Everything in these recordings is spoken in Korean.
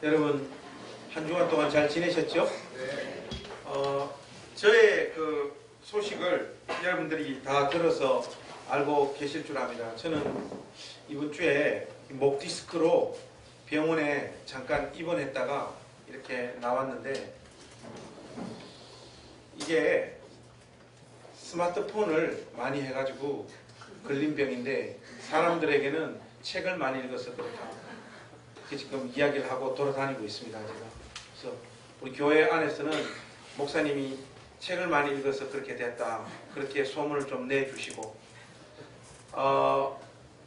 여러분 한 주간 동안 잘 지내셨죠? 네. 저의 그 소식을 여러분들이 다 들어서 알고 계실 줄 압니다. 저는 이번 주에 목 디스크로 병원에 잠깐 입원했다가 이렇게 나왔는데, 이게 스마트폰을 많이 해가지고 걸린 병인데 사람들에게는 책을 많이 읽어서 그렇다, 이렇게 지금 이야기를 하고 돌아다니고 있습니다. 제가. 그래서 우리 교회 안에서는 목사님이 책을 많이 읽어서 그렇게 됐다, 그렇게 소문을 좀 내주시고,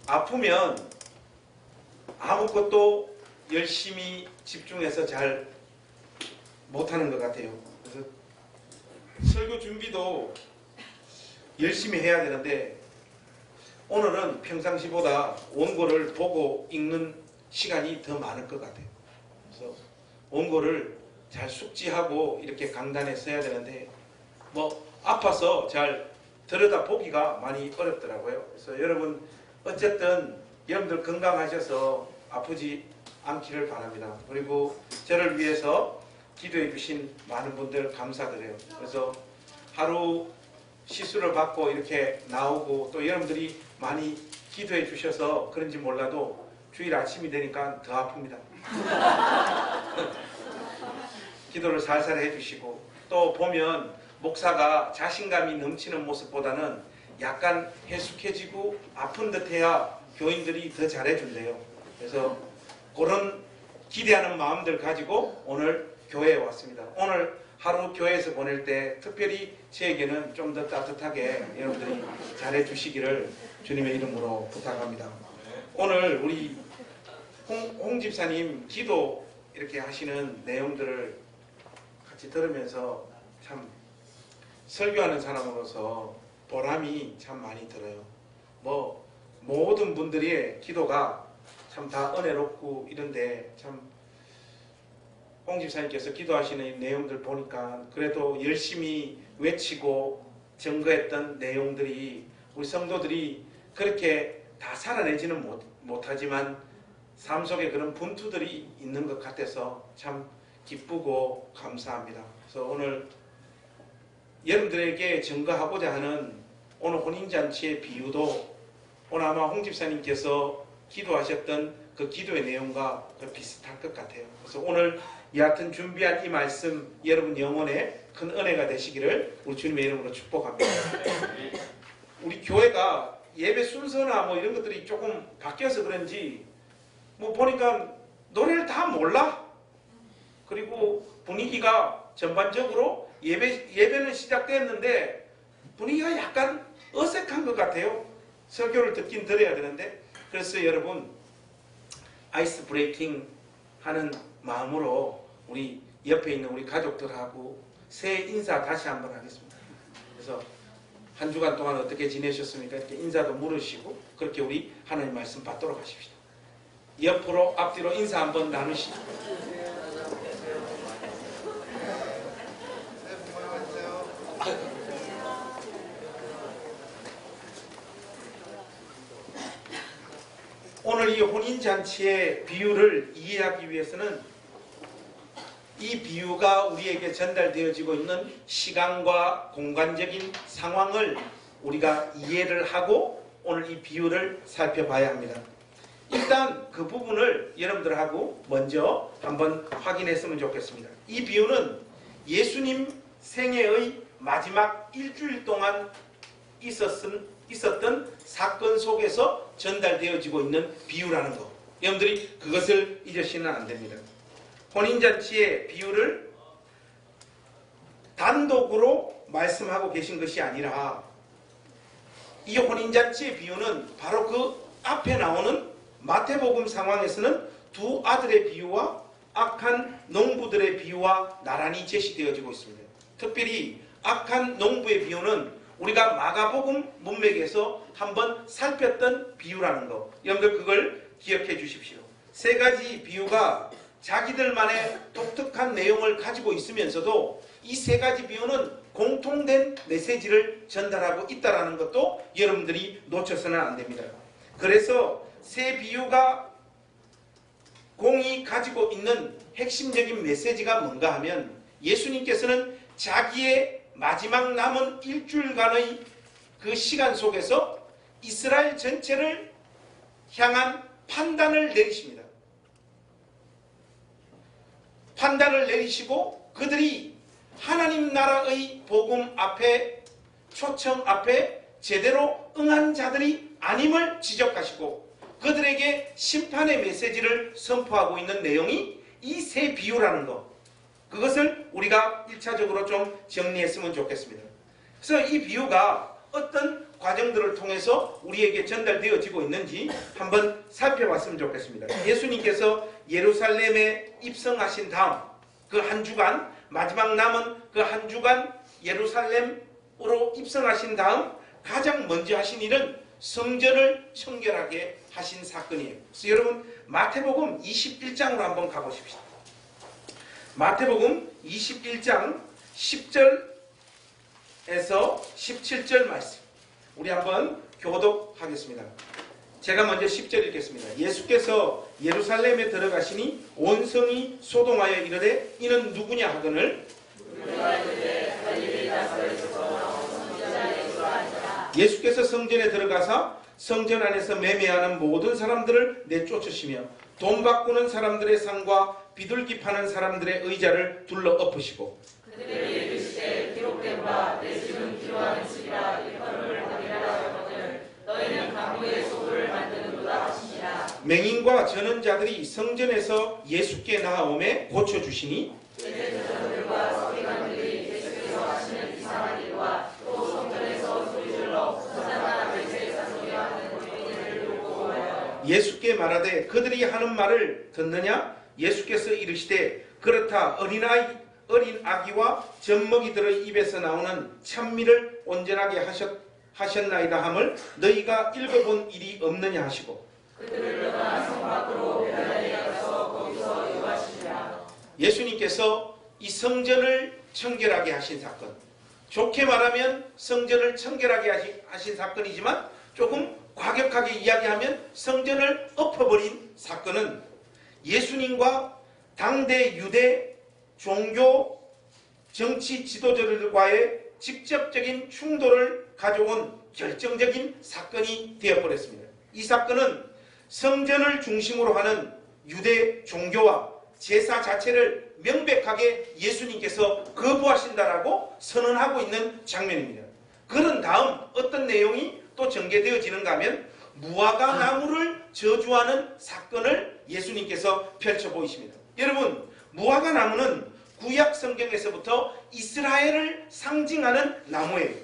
아프면 아무것도 열심히 집중해서 잘 못하는 것 같아요. 그래서 설교 준비도 열심히 해야 되는데 오늘은 평상시보다 원고를 보고 읽는 시간이 더 많을 것 같아요. 그래서 원고를 잘 숙지하고 이렇게 강단에 써야 되는데 아파서 잘 들여다보기가 많이 어렵더라고요. 그래서 여러분 어쨌든 여러분들 건강하셔서 아프지 않기를 바랍니다. 그리고 저를 위해서 기도해 주신 많은 분들 감사드려요. 그래서 하루 시술을 받고 이렇게 나오고, 또 여러분들이 많이 기도해 주셔서 그런지 몰라도 주일 아침이 되니까 더 아픕니다. 기도를 살살 해주시고, 또 보면 목사가 자신감이 넘치는 모습보다는 약간 해숙해지고 아픈 듯해야 교인들이 더 잘해준대요. 그래서 그런 기대하는 마음들 가지고 오늘 교회에 왔습니다. 오늘 하루 교회에서 보낼 때 특별히 저에게는 좀 더 따뜻하게 여러분들이 잘해주시기를 주님의 이름으로 부탁합니다. 오늘 우리 홍 집사님 기도 이렇게 하시는 내용들을 같이 들으면서 참 설교하는 사람으로서 보람이 참 많이 들어요. 모든 분들의 기도가 참 다 은혜롭고 이런데, 참 홍 집사님께서 기도하시는 내용들 보니까 그래도 열심히 외치고 증거했던 내용들이 우리 성도들이 그렇게 다 살아내지는 못하지만 삶 속에 그런 분투들이 있는 것 같아서 참 기쁘고 감사합니다. 그래서 오늘 여러분들에게 증거하고자 하는 오늘 혼인잔치의 비유도 오늘 아마 홍 집사님께서 기도하셨던 그 기도의 내용과 비슷할 것 같아요. 그래서 오늘 여하튼 준비한 이 말씀 여러분 영혼에 큰 은혜가 되시기를 우리 주님의 이름으로 축복합니다. 우리 교회가 예배 순서나 이런 것들이 조금 바뀌어서 그런지 보니까 노래를 다 몰라. 그리고 분위기가 전반적으로 예배는 시작됐는데 분위기가 약간 어색한 것 같아요. 설교를 듣긴 들어야 되는데. 그래서 여러분 아이스 브레이킹 하는 마음으로 우리 옆에 있는 우리 가족들하고 새해 인사 다시 한번 하겠습니다. 그래서 한 주간 동안 어떻게 지내셨습니까? 이렇게 인사도 물으시고 그렇게 우리 하나님 말씀 받도록 하십시다. 옆으로 앞뒤로 인사 한번 나누시죠. 오늘 이 혼인잔치의 비유를 이해하기 위해서는 이 비유가 우리에게 전달되어지고 있는 시간과 공간적인 상황을 우리가 이해를 하고 오늘 이 비유를 살펴봐야 합니다. 일단 그 부분을 여러분들하고 먼저 한번 확인했으면 좋겠습니다. 이 비유는 예수님 생애의 마지막 일주일 동안 있었던 사건 속에서 전달되어지고 있는 비유라는 거, 여러분들이 그것을 잊으시면 안 됩니다. 혼인잔치의 비유를 단독으로 말씀하고 계신 것이 아니라 이 혼인잔치의 비유는 바로 그 앞에 나오는 마태복음 상황에서는 두 아들의 비유와 악한 농부들의 비유와 나란히 제시되어지고 있습니다. 특별히 악한 농부의 비유는 우리가 마가복음 문맥에서 한번 살폈던 비유라는 거, 여러분들 그걸 기억해 주십시오. 세 가지 비유가 자기들만의 독특한 내용을 가지고 있으면서도 이 세 가지 비유는 공통된 메시지를 전달하고 있다는 것도 여러분들이 놓쳐서는 안 됩니다. 그래서 세 비유가 공이 가지고 있는 핵심적인 메시지가 뭔가 하면 예수님께서는 자기의 마지막 남은 일주일간의 그 시간 속에서 이스라엘 전체를 향한 판단을 내리십니다. 판단을 내리시고 그들이 하나님 나라의 복음 앞에, 초청 앞에 제대로 응한 자들이 아님을 지적하시고 그들에게 심판의 메시지를 선포하고 있는 내용이 이 세 비유라는 것, 그것을 우리가 1차적으로 좀 정리했으면 좋겠습니다. 그래서 이 비유가 어떤 과정들을 통해서 우리에게 전달되어지고 있는지 한번 살펴봤으면 좋겠습니다. 예수님께서 예루살렘에 입성하신 다음 그 한 주간, 마지막 남은 그 한 주간 예루살렘으로 입성하신 다음 가장 먼저 하신 일은 성전을 청결하게 하신 사건이에요. 그래서 여러분 마태복음 21장으로 한번 가보십시다. 마태복음 21장 10절에서 17절 말씀 우리 한번 교독하겠습니다. 제가 먼저 10절 읽겠습니다. 예수께서 예루살렘에 들어가시니 온 성이 소동하여 이르되 이는 누구냐 하거늘 예수께서 성전에 들어가사 성전 안에서 매매하는 모든 사람들을 내쫓으시며 돈 바꾸는 사람들의 상과 비둘기 파는 사람들의 의자를 둘러 엎으시고 그들에게 이르시되 기록된 바 내 집은 기도하는 집이라 일컬음을 받으리라 하거늘 너희는 강도의 소굴을 만드는도다 하시니라. 맹인과 전원자들이 성전에서 예수께 나아오매 고쳐주시니 제사장들과 서기관들이 예수께서 하시는 이상한 일과 또 성전에서 소리질러 호산나 외세에서 소리하는 노인들을 보고 모여 예수께 말하되 그들이 하는 말을 듣느냐? 예수께서 이르시되 그렇다. 어린 아기와 젖먹이들의 입에서 나오는 찬미를 온전하게 하셨나이다 함을 너희가 읽어본 일이 없느냐 하시고 그들을 떠나 성 밖으로 베다니에 가서 거기서 요하시니라. 예수님께서 이 성전을 청결하게 하신 사건, 좋게 말하면 성전을 청결하게 하신 사건이지만 조금 과격하게 이야기하면 성전을 엎어버린 사건은 예수님과 당대 유대 종교 정치 지도자들과의 직접적인 충돌을 가져온 결정적인 사건이 되어버렸습니다. 이 사건은 성전을 중심으로 하는 유대 종교와 제사 자체를 명백하게 예수님께서 거부하신다라고 선언하고 있는 장면입니다. 그런 다음 어떤 내용이 또 전개되어지는가 하면 무화과 나무를 저주하는 사건을 예수님께서 펼쳐 보이십니다. 여러분, 무화과 나무는 구약 성경에서부터 이스라엘을 상징하는 나무예요.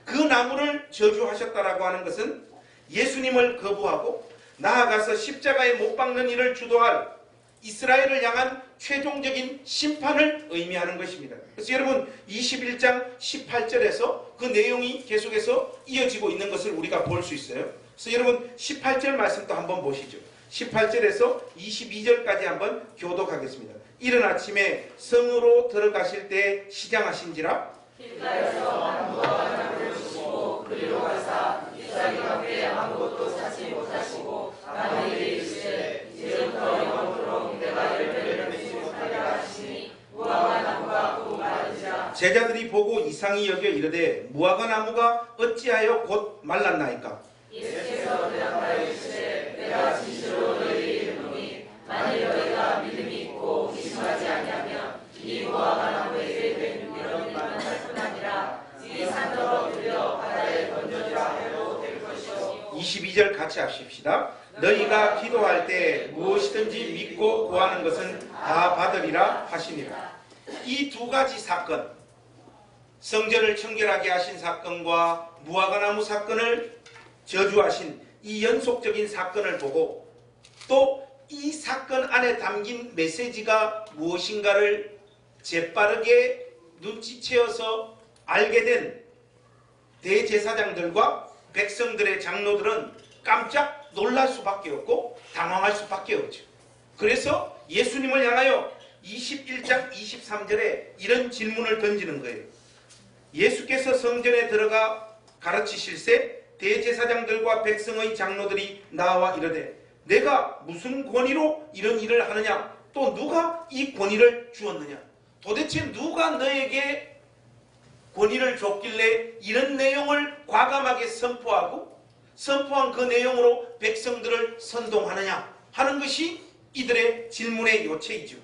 그 나무를 저주하셨다라고 하는 것은 예수님을 거부하고 나아가서 십자가에 못 박는 일을 주도할 이스라엘을 향한 최종적인 심판을 의미하는 것입니다. 그래서 여러분 21장 18절에서 그 내용이 계속해서 이어지고 있는 것을 우리가 볼 수 있어요. 그래서 여러분 18절 말씀도 한번 보시죠. 18절에서 22절까지 한번 교독하겠습니다. 이른 아침에 성으로 들어가실 때 시장하신지라 길가에서 만무와 나무를 주시고 그리로 가사 잎사귀 밖에 아무것도 사지 못하시고 나무에게 이르시되 이제부터 영원토록 내가 열매를 맺지 못하리라 하시니 무화과 나무가 곧 마르지라. 제자들이 보고 이상히 여겨 이르되 무화과 나무가 어찌하여 곧 말랐나이까. 예수께서 대답하여 이르시되 내가 진실로 너희에게 이르노니 만일 너희가 믿음이 있고 의심하지 아니하면 이 무화과 나무에게 된 이런 일만 할 뿐 아니라 이 산더러 들여 바다에 던져주라 해도 될 것이요. 22절 같이 하십시다. 너희가 기도할 때 무엇이든지 믿고 구하는 것은 다 받으리라 하시니라. 이 두 가지 사건, 성전을 청결하게 하신 사건과 무화과나무 사건을 저주하신 이 연속적인 사건을 보고 또 이 사건 안에 담긴 메시지가 무엇인가를 재빠르게 눈치채어서 알게 된 대제사장들과 백성들의 장로들은 깜짝 놀랄 수밖에 없고 당황할 수밖에 없죠. 그래서 예수님을 향하여 21장 23절에 이런 질문을 던지는 거예요. 예수께서 성전에 들어가 가르치실세 대제사장들과 백성의 장로들이 나와 이르되 내가 무슨 권위로 이런 일을 하느냐? 또 누가 이 권위를 주었느냐? 도대체 누가 너에게 권위를 줬길래 이런 내용을 과감하게 선포한 그 내용으로 백성들을 선동하느냐 하는 것이 이들의 질문의 요체이죠.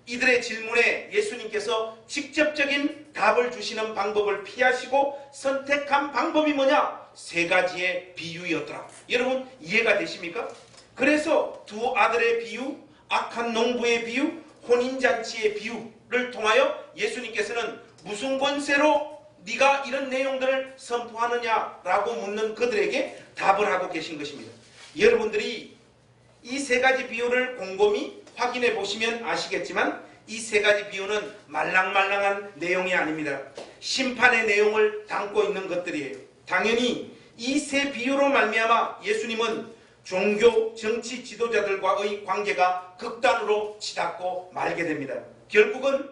이들의 질문에 예수님께서 직접적인 답을 주시는 방법을 피하시고 선택한 방법이 뭐냐? 세 가지의 비유였더라. 여러분 이해가 되십니까? 그래서 두 아들의 비유, 악한 농부의 비유, 혼인잔치의 비유를 통하여 예수님께서는 무슨 권세로 네가 이런 내용들을 선포하느냐라고 묻는 그들에게 답을 하고 계신 것입니다. 여러분들이 이 세 가지 비유를 곰곰이 확인해 보시면 아시겠지만 이 세 가지 비유는 말랑말랑한 내용이 아닙니다. 심판의 내용을 담고 있는 것들이에요. 당연히 이 세 비유로 말미암아 예수님은 종교, 정치 지도자들과의 관계가 극단으로 치닫고 말게 됩니다. 결국은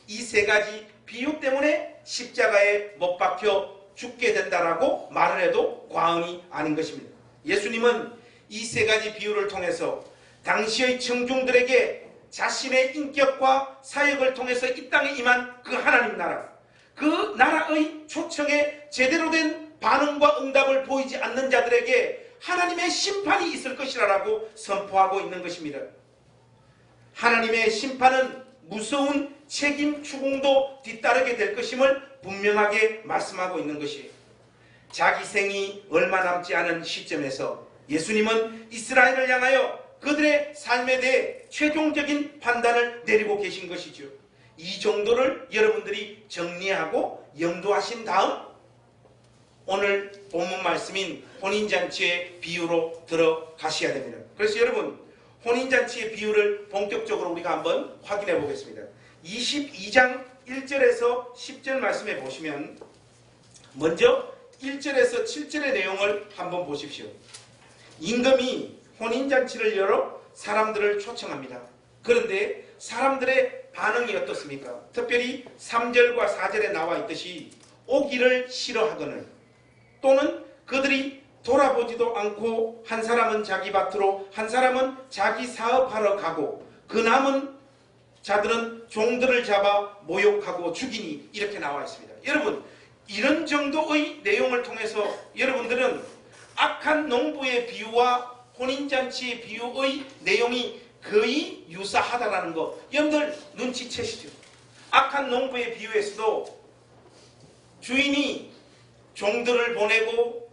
이 세 가지 비유 때문에 십자가에 못 박혀 죽게 된다라고 말을 해도 과언이 아닌 것입니다. 예수님은 이 세 가지 비유를 통해서 당시의 청중들에게 자신의 인격과 사역을 통해서 이 땅에 임한 그 하나님 나라, 그 나라의 초청에 제대로 된 반응과 응답을 보이지 않는 자들에게 하나님의 심판이 있을 것이라고 선포하고 있는 것입니다. 하나님의 심판은 무서운 책임 추궁도 뒤따르게 될 것임을 분명하게 말씀하고 있는 것이에요. 자기 생이 얼마 남지 않은 시점에서 예수님은 이스라엘을 향하여 그들의 삶에 대해 최종적인 판단을 내리고 계신 것이죠. 이 정도를 여러분들이 정리하고 염두하신 다음 오늘 본문 말씀인 혼인잔치의 비유로 들어가셔야 됩니다. 그래서 여러분 혼인잔치의 비유를 본격적으로 우리가 한번 확인해 보겠습니다. 22장 1절에서 10절 말씀해 보시면 먼저 1절에서 7절의 내용을 한번 보십시오. 임금이 혼인잔치를 열어 사람들을 초청합니다. 그런데 사람들의 반응이 어떻습니까? 특별히 3절과 4절에 나와 있듯이 오기를 싫어하거늘 또는 그들이 돌아보지도 않고 한 사람은 자기 밭으로 한 사람은 자기 사업하러 가고 그 남은 자들은 종들을 잡아 모욕하고 죽이니 이렇게 나와 있습니다. 여러분 이런 정도의 내용을 통해서 여러분들은 악한 농부의 비유와 혼인잔치의 비유의 내용이 거의 유사하다라는 거 여러분들 눈치채시죠? 악한 농부의 비유에서도 주인이 종들을 보내고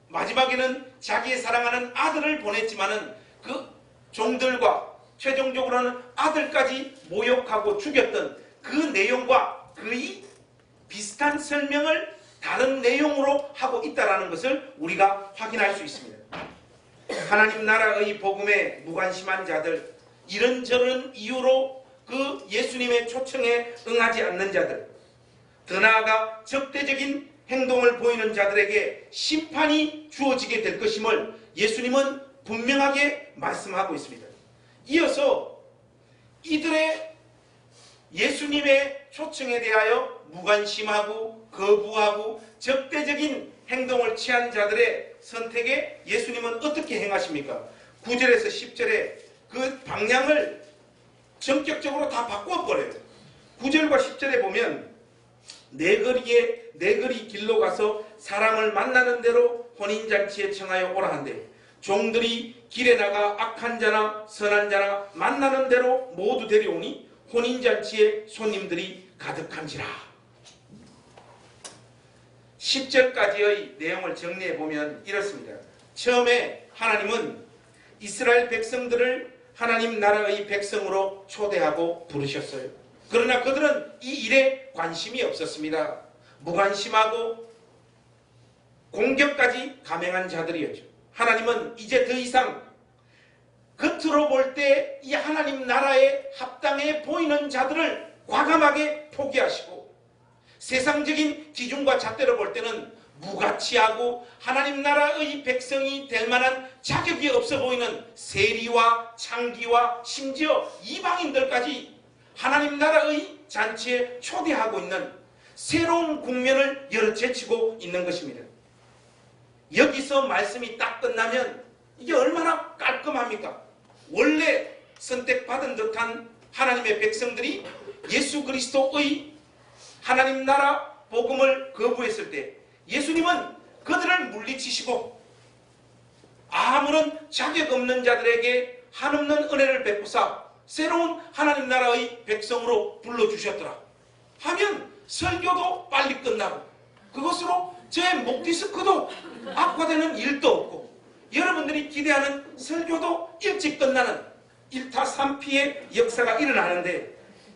마지막에는 자기의 사랑하는 아들을 보냈지만은 그 종들과 최종적으로는 아들까지 모욕하고 죽였던 그 내용과 거의 비슷한 설명을 다른 내용으로 하고 있다는 것을 우리가 확인할 수 있습니다. 하나님 나라의 복음에 무관심한 자들, 이런저런 이유로 그 예수님의 초청에 응하지 않는 자들, 더 나아가 적대적인 행동을 보이는 자들에게 심판이 주어지게 될 것임을 예수님은 분명하게 말씀하고 있습니다. 이어서 이들의 예수님의 초청에 대하여 무관심하고 거부하고 적대적인 행동을 취한 자들의 선택에 예수님은 어떻게 행하십니까? 9절에서 10절에 그 방향을 전격적으로 다 바꿔버려요. 9절과 10절에 보면 내 거리 길로 가서 사람을 만나는 대로 혼인잔치에 청하여 오라 한대. 종들이 길에 나가 악한 자나 선한 자나 만나는 대로 모두 데려오니 혼인잔치에 손님들이 가득한지라. 10절까지의 내용을 정리해 보면 이렇습니다. 처음에 하나님은 이스라엘 백성들을 하나님 나라의 백성으로 초대하고 부르셨어요. 그러나 그들은 이 일에 관심이 없었습니다. 무관심하고 공격까지 감행한 자들이었죠. 하나님은 이제 더 이상 겉으로 볼 때 이 하나님 나라에 합당해 보이는 자들을 과감하게 포기하시고 세상적인 기준과 잣대로 볼 때는 무가치하고 하나님 나라의 백성이 될 만한 자격이 없어 보이는 세리와 창기와 심지어 이방인들까지 하나님 나라의 잔치에 초대하고 있는 새로운 국면을 열어제치고 있는 것입니다. 여기서 말씀이 딱 끝나면 이게 얼마나 깔끔합니까? 원래 선택받은 듯한 하나님의 백성들이 예수 그리스도의 하나님 나라 복음을 거부했을 때 예수님은 그들을 물리치시고 아무런 자격 없는 자들에게 한없는 은혜를 베푸사 새로운 하나님 나라의 백성으로 불러주셨더라 하면 설교도 빨리 끝나고 그것으로 제 목 디스크도 악화되는 일도 없고 여러분들이 기대하는 설교도 일찍 끝나는 1타 3피의 역사가 일어나는데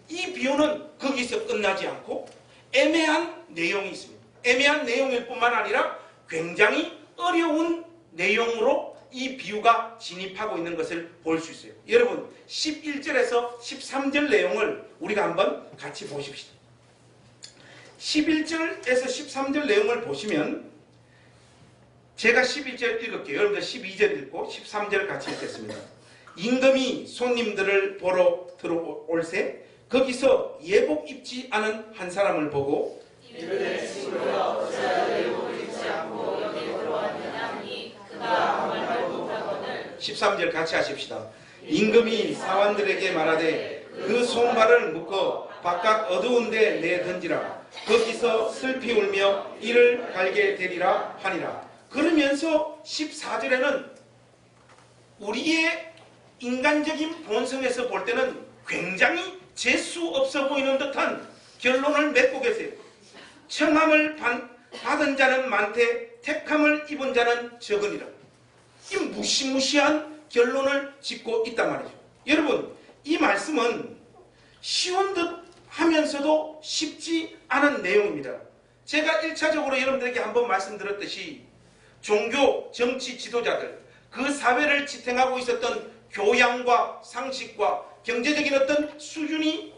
이 비유는 거기서 끝나지 않고 애매한 내용이 있습니다. 애매한 내용일 뿐만 아니라 굉장히 어려운 내용으로 이 비유가 진입하고 있는 것을 볼 수 있어요. 여러분 11절에서 13절 내용을 우리가 한번 같이 보십시다. 11절에서 13절 내용을 보시면 제가 11절 읽을게요. 여러분들 12절 읽고 13절 같이 읽겠습니다. 임금이 손님들을 보러 들어올세 거기서 예복 입지 않은 한 사람을 보고 이르되 친구여 어찌하여 예복을 입지 않고 여기 들어왔느냐 하니 그가 아무 말도 못하거늘 13절 같이 하십시다. 임금이 사환들에게 말하되 그 손발을 묶어 바깥 어두운 데 내던지라 거기서 슬피 울며 이를 갈게 되리라 하니라. 그러면서 14절에는 우리의 인간적인 본성에서 볼 때는 굉장히 재수 없어 보이는 듯한 결론을 맺고 계세요. 청함을 받은 자는 많되 택함을 입은 자는 적으니라. 이 무시무시한 결론을 짓고 있단 말이죠. 여러분 이 말씀은 쉬운 듯 하면서도 쉽지 않은 내용입니다. 제가 1차적으로 여러분들에게 한번 말씀드렸듯이 종교, 정치 지도자들, 그 사회를 지탱하고 있었던 교양과 상식과 경제적인 어떤 수준이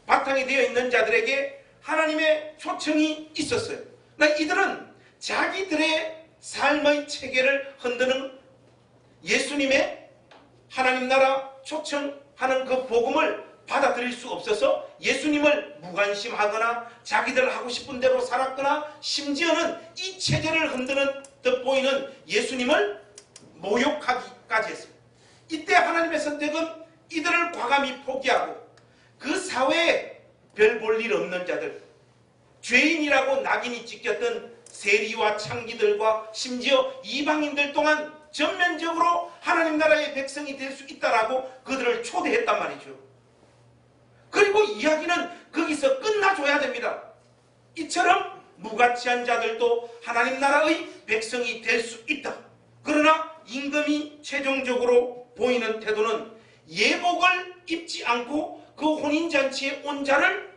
바탕이 되어 있는 자들에게 하나님의 초청이 있었어요. 이들은 자기들의 삶의 체계를 흔드는 예수님의 하나님 나라 초청하는 그 복음을 받아들일 수 없어서 예수님을 무관심하거나 자기들 하고 싶은 대로 살았거나 심지어는 이 체제를 흔드는 듯 보이는 예수님을 모욕하기까지 했습니다. 이때 하나님의 선택은 이들을 과감히 포기하고 그 사회에 별 볼 일 없는 자들, 죄인이라고 낙인이 찍혔던 세리와 창기들과 심지어 이방인들 동안 전면적으로 하나님 나라의 백성이 될 수 있다라고 그들을 초대했단 말이죠. 그리고 이야기는 거기서 끝나줘야 됩니다. 이처럼 무가치한 자들도 하나님 나라의 백성이 될 수 있다. 그러나 임금이 최종적으로 보이는 태도는 예복을 입지 않고 그 혼인잔치에 온 자를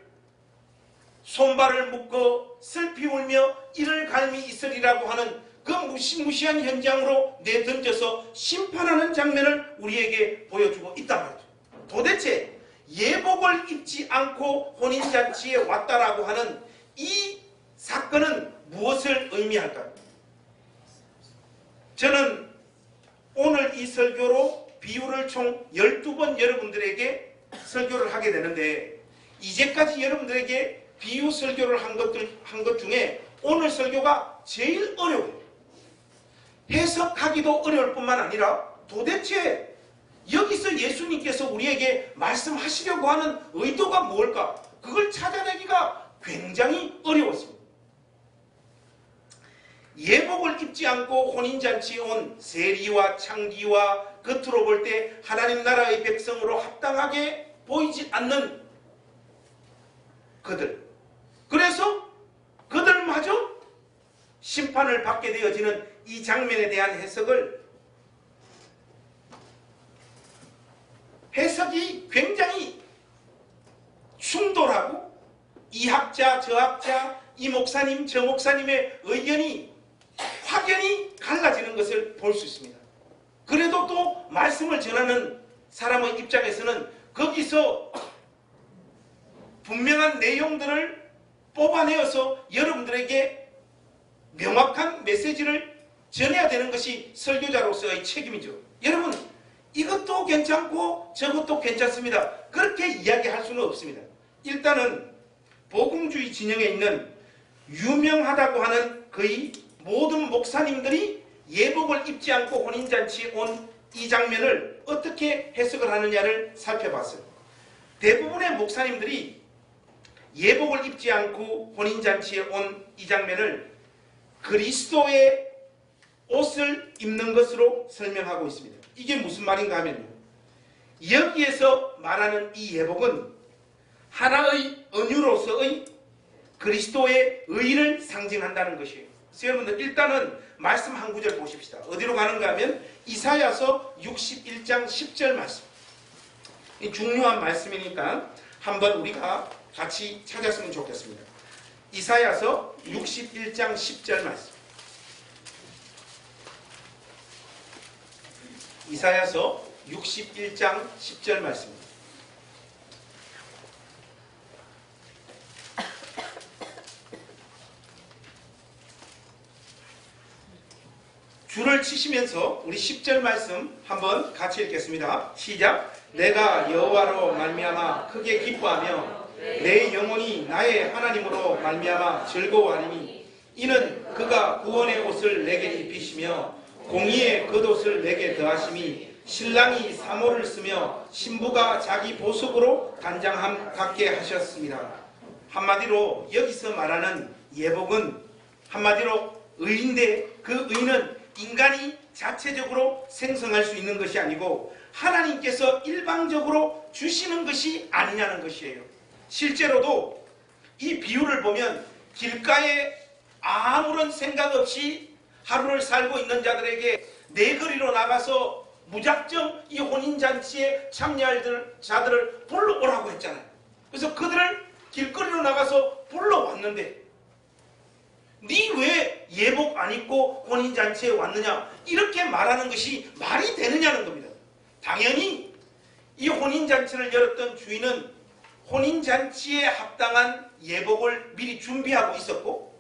손발을 묶어 슬피 울며 이를 갈미 있으리라고 하는 그 무시무시한 현장으로 내던져서 심판하는 장면을 우리에게 보여주고 있단 말이죠. 도대체 예복을 입지 않고 혼인잔치에 왔다라고 하는 이 사건은 무엇을 의미할까요? 저는 오늘 이 설교로 비유를 총 12번 여러분들에게 설교를 하게 되는데 이제까지 여러분들에게 비유 설교를 한 것 중에 오늘 설교가 제일 어려워요. 해석하기도 어려울 뿐만 아니라 도대체 여기서 예수님께서 우리에게 말씀하시려고 하는 의도가 뭘까? 그걸 찾아내기가 굉장히 어려웠습니다. 예복을 입지 않고 혼인잔치에 온 세리와 창기와 겉으로 볼 때 하나님 나라의 백성으로 합당하게 보이지 않는 그들. 그래서 그들마저 심판을 받게 되어지는 이 장면에 대한 해석이 굉장히 충돌하고 이 학자 저 학자 이 목사님 저 목사님의 의견이 확연히 갈라지는 것을 볼 수 있습니다. 그래도 또 말씀을 전하는 사람의 입장에서는 거기서 분명한 내용들을 뽑아내어서 여러분들에게 명확한 메시지를 전해야 되는 것이 설교자로서의 책임이죠. 여러분 이것도 괜찮고 저것도 괜찮습니다. 그렇게 이야기할 수는 없습니다. 일단은 복음주의 진영에 있는 유명하다고 하는 거의 모든 목사님들이 예복을 입지 않고 혼인잔치에 온 이 장면을 어떻게 해석을 하느냐를 살펴봤어요. 대부분의 목사님들이 예복을 입지 않고 혼인잔치에 온 이 장면을 그리스도의 옷을 입는 것으로 설명하고 있습니다. 이게 무슨 말인가 하면요, 여기에서 말하는 이 예복은 하나의 은유로서의 그리스도의 의를 상징한다는 것이에요. 그래서 여러분들 일단은 말씀 한 구절 보십시다. 어디로 가는가 하면 이사야서 61장 10절 말씀. 이 중요한 말씀이니까 한번 우리가 같이 찾았으면 좋겠습니다. 이사야서 61장 10절 말씀. 이사야서 61장 10절 말씀입니다. 줄을 치시면서 우리 10절 말씀 한번 같이 읽겠습니다. 시작. 내가 여호와로 말미암아 크게 기뻐하며 내 영혼이 나의 하나님으로 말미암아 즐거워하리니 이는 그가 구원의 옷을 내게 입히시며 공의의 겉옷을 내게 더하심이 신랑이 사모를 쓰며 신부가 자기 보석으로 단장함 같게 하셨습니다. 한마디로 여기서 말하는 예복은 한마디로 의인데 그 의는 인간이 자체적으로 생성할 수 있는 것이 아니고 하나님께서 일방적으로 주시는 것이 아니냐는 것이에요. 실제로도 이 비유를 보면 길가에 아무런 생각 없이 하루를 살고 있는 자들에게 내거리로 나가서 무작정 이 혼인잔치에 참여할 자들을 불러오라고 했잖아요. 그래서 그들을 길거리로 나가서 불러왔는데 네 왜 예복 안 입고 혼인잔치에 왔느냐 이렇게 말하는 것이 말이 되느냐는 겁니다. 당연히 이 혼인잔치를 열었던 주인은 혼인잔치에 합당한 예복을 미리 준비하고 있었고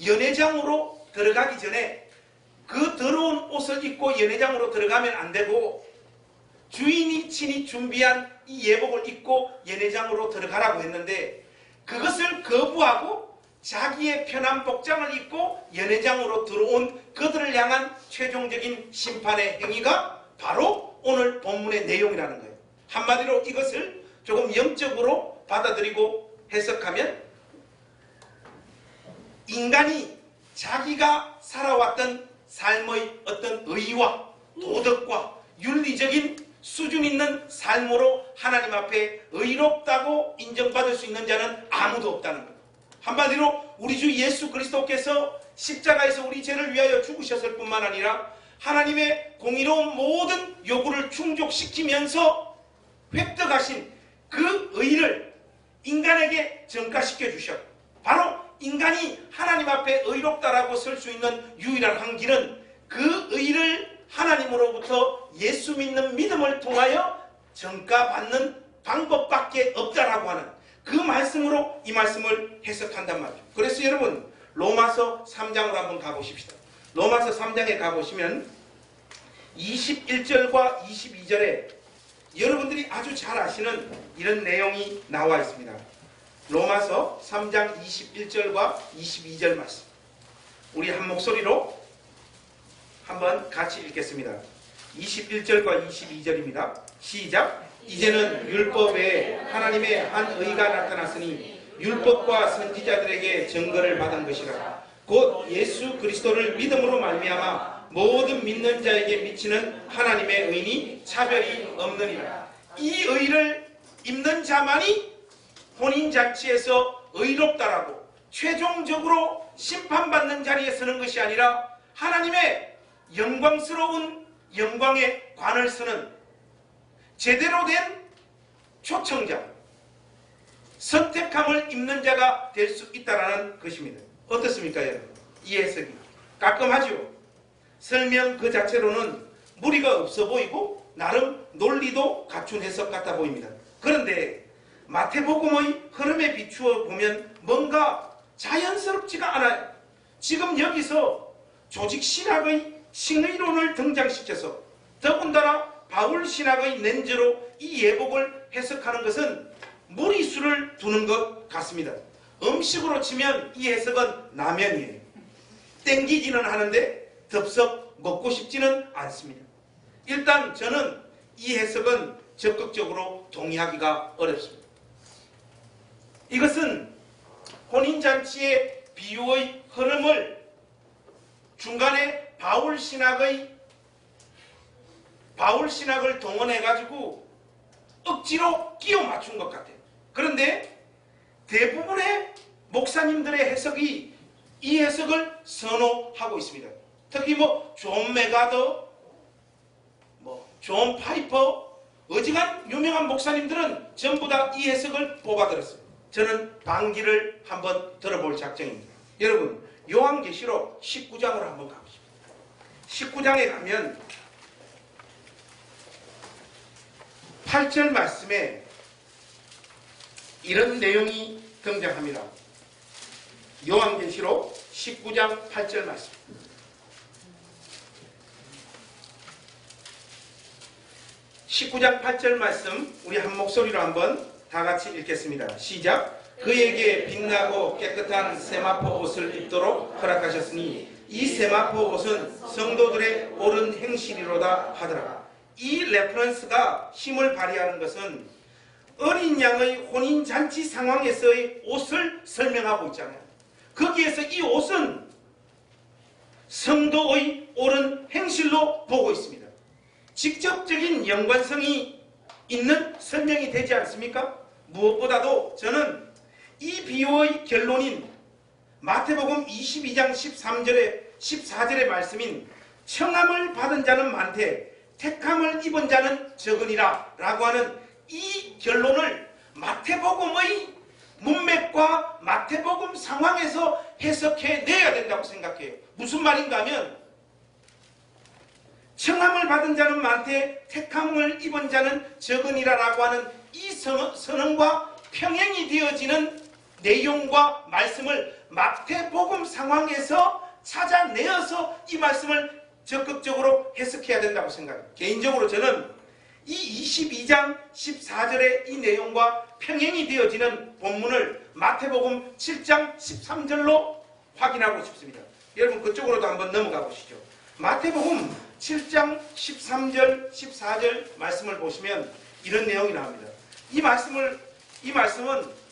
연회장으로 들어가기 전에 그 더러운 옷을 입고 연회장으로 들어가면 안 되고 주인이 친히 준비한 이 예복을 입고 연회장으로 들어가라고 했는데 그것을 거부하고 자기의 편한 복장을 입고 연회장으로 들어온 그들을 향한 최종적인 심판의 행위가 바로 오늘 본문의 내용이라는 거예요. 한마디로 이것을 조금 영적으로 받아들이고 해석하면 인간이 자기가 살아왔던 삶의 어떤 의와 도덕과 윤리적인 수준 있는 삶으로 하나님 앞에 의롭다고 인정받을 수 있는 자는 아무도 없다는 거예요. 한마디로 우리 주 예수 그리스도께서 십자가에서 우리 죄를 위하여 죽으셨을 뿐만 아니라 하나님의 공의로운 모든 요구를 충족시키면서 획득하신 그 의를 인간에게 전가시켜 주셨고 바로 인간이 하나님 앞에 의롭다라고 설 수 있는 유일한 한 길은 그 의를 하나님으로부터 예수 믿는 믿음을 통하여 전가받는 방법밖에 없다라고 하는 그 말씀으로 이 말씀을 해석한단 말이죠. 그래서 여러분 로마서 3장으로 한번 가보십시다. 로마서 3장에 가보시면 21절과 22절에 여러분들이 아주 잘 아시는 이런 내용이 나와 있습니다. 로마서 3장 21절과 22절 말씀 우리 한 목소리로 한번 같이 읽겠습니다. 21절과 22절입니다. 시작. 이제는 율법에 하나님의 한 의가 나타났으니 율법과 선지자들에게 증거를 받은 것이라. 곧 예수 그리스도를 믿음으로 말미암아 모든 믿는 자에게 미치는 하나님의 의니 차별이 없느니라. 이 의를 입는 자만이 혼인잔치에서 의롭다라고 최종적으로 심판받는 자리에 서는 것이 아니라 하나님의 영광스러운 영광의 관을 서는 제대로 된 초청자, 선택함을 입는 자가 될 수 있다는 것입니다. 어떻습니까 여러분? 이 해석이 깔끔하죠? 설명 그 자체로는 무리가 없어 보이고 나름 논리도 갖춘 해석 같아 보입니다. 그런데 마태복음의 흐름에 비추어 보면 뭔가 자연스럽지가 않아요. 지금 여기서 조직신학의 칭의론을 등장시켜서 더군다나 바울신학의 렌즈로 이 예복을 해석하는 것은 무리수를 두는 것 같습니다. 음식으로 치면 이 해석은 라면이에요. 땡기지는 하는데 덥석 먹고 싶지는 않습니다. 일단 저는 이 해석은 적극적으로 동의하기가 어렵습니다. 이것은 혼인잔치의 비유의 흐름을 중간에 바울신학을 동원해가지고 억지로 끼워 맞춘 것 같아요. 그런데 대부분의 목사님들의 해석이 이 해석을 선호하고 있습니다. 특히 존 메가더, 존 파이퍼, 어지간 유명한 목사님들은 전부 다 이 해석을 뽑아들었어요. 저는 반기를 한번 들어볼 작정입니다. 여러분, 요한계시록 19장으로 한번 가보십시오. 19장에 가면 8절 말씀에 이런 내용이 등장합니다. 요한계시록 19장 8절 말씀. 19장 8절 말씀 우리 한 목소리로 한번 다 같이 읽겠습니다. 시작. 그에게 빛나고 깨끗한 세마포 옷을 입도록 허락하셨으니 이 세마포 옷은 성도들의 옳은 행실이로다 하더라. 이 레퍼런스가 힘을 발휘하는 것은 어린 양의 혼인잔치 상황에서의 옷을 설명하고 있잖아요. 거기에서 이 옷은 성도의 옳은 행실로 보고 있습니다. 직접적인 연관성이 있는 설명이 되지 않습니까? 무엇보다도 저는 이 비유의 결론인 마태복음 22장 14절의 말씀인 청함을 받은 자는 많되 택함을 입은 자는 적으니라 라고 하는 이 결론을 마태복음의 문맥과 마태복음 상황에서 해석해내야 된다고 생각해요. 무슨 말인가 하면 청함을 받은 자는 많되 택함을 입은 자는 적으니라 라고 하는 이 선언과 평행이 되어지는 내용과 말씀을 마태복음 상황에서 찾아내어서 이 말씀을 적극적으로 해석해야 된다고 생각해요. 개인적으로 저는 이 22장 14절의 이 내용과 평행이 되어지는 본문을 마태복음 7장 13절로 확인하고 싶습니다. 여러분 그쪽으로도 한번 넘어가 보시죠. 마태복음 7장 13절 14절 말씀을 보시면 이런 내용이 나옵니다. 이 말씀은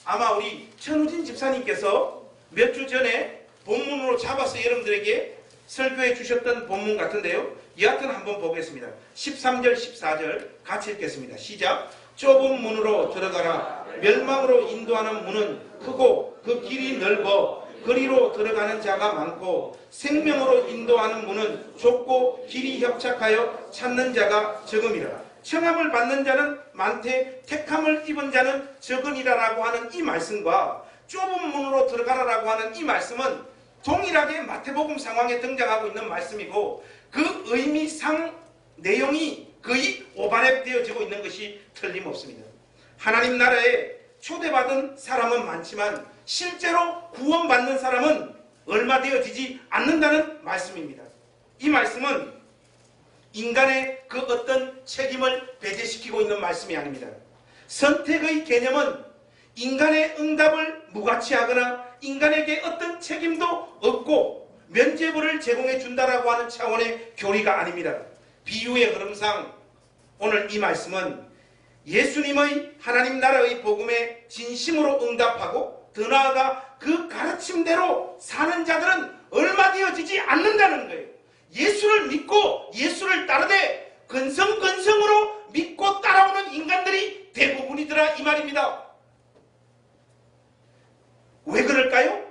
아마 우리 천우진 집사님께서 몇 주 전에 본문으로 잡아서 여러분들에게 설교해 주셨던 본문 같은데요. 여하튼 한번 보겠습니다. 13절 14절 같이 읽겠습니다. 시작. 좁은 문으로 들어가라. 멸망으로 인도하는 문은 크고 그 길이 넓어 그리로 들어가는 자가 많고 생명으로 인도하는 문은 좁고 길이 협착하여 찾는 자가 적음이라. 청함을 받는 자는 많되 택함을 입은 자는 적으니라라고 하는 이 말씀과 좁은 문으로 들어가라라고 하는 이 말씀은 동일하게 마태복음 상황에 등장하고 있는 말씀이고 그 의미상 내용이 거의 오버랩되어지고 있는 것이 틀림없습니다. 하나님 나라에 초대받은 사람은 많지만 실제로 구원받는 사람은 얼마 되어지지 않는다는 말씀입니다. 이 말씀은 인간의 그 어떤 책임을 배제시키고 있는 말씀이 아닙니다. 선택의 개념은 인간의 응답을 무가치하거나 인간에게 어떤 책임도 없고 면죄부를 제공해 준다라고 하는 차원의 교리가 아닙니다. 비유의 흐름상 오늘 이 말씀은 예수님의 하나님 나라의 복음에 진심으로 응답하고 더 나아가 그 가르침대로 사는 자들은 얼마 되어지지 않는다는 거예요. 예수를 믿고 예수를 따르되 근성근성으로 믿고 따라오는 인간들이 대부분이더라 이 말입니다. 왜 그럴까요?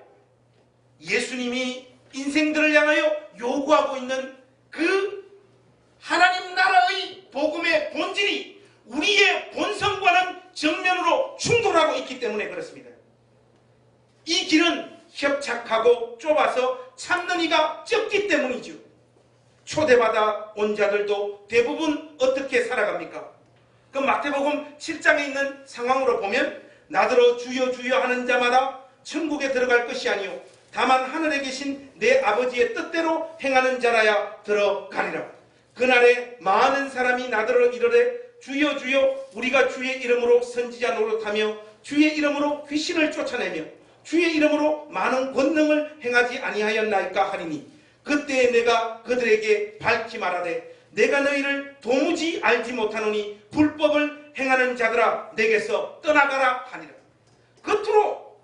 예수님이 인생들을 향하여 요구하고 있는 그 하나님 나라의 복음의 본질이 우리의 본성과는 정면으로 충돌하고 있기 때문에 그렇습니다. 이 길은 협착하고 좁아서 찾는 이가 적기 때문이죠. 초대받아 온 자들도 대부분 어떻게 살아갑니까? 그 마태복음 7장에 있는 상황으로 보면 나더러 주여 주여 하는 자마다 천국에 들어갈 것이 아니요 다만 하늘에 계신 내 아버지의 뜻대로 행하는 자라야 들어가리라. 그날에 많은 사람이 나더러 이르되 주여 주여 우리가 주의 이름으로 선지자 노릇하며 주의 이름으로 귀신을 쫓아내며 주의 이름으로 많은 권능을 행하지 아니하였나이까 하리니 그때 내가 그들에게 밝히 말하되 내가 너희를 도무지 알지 못하노니 불법을 행하는 자들아 내게서 떠나가라 하니라. 겉으로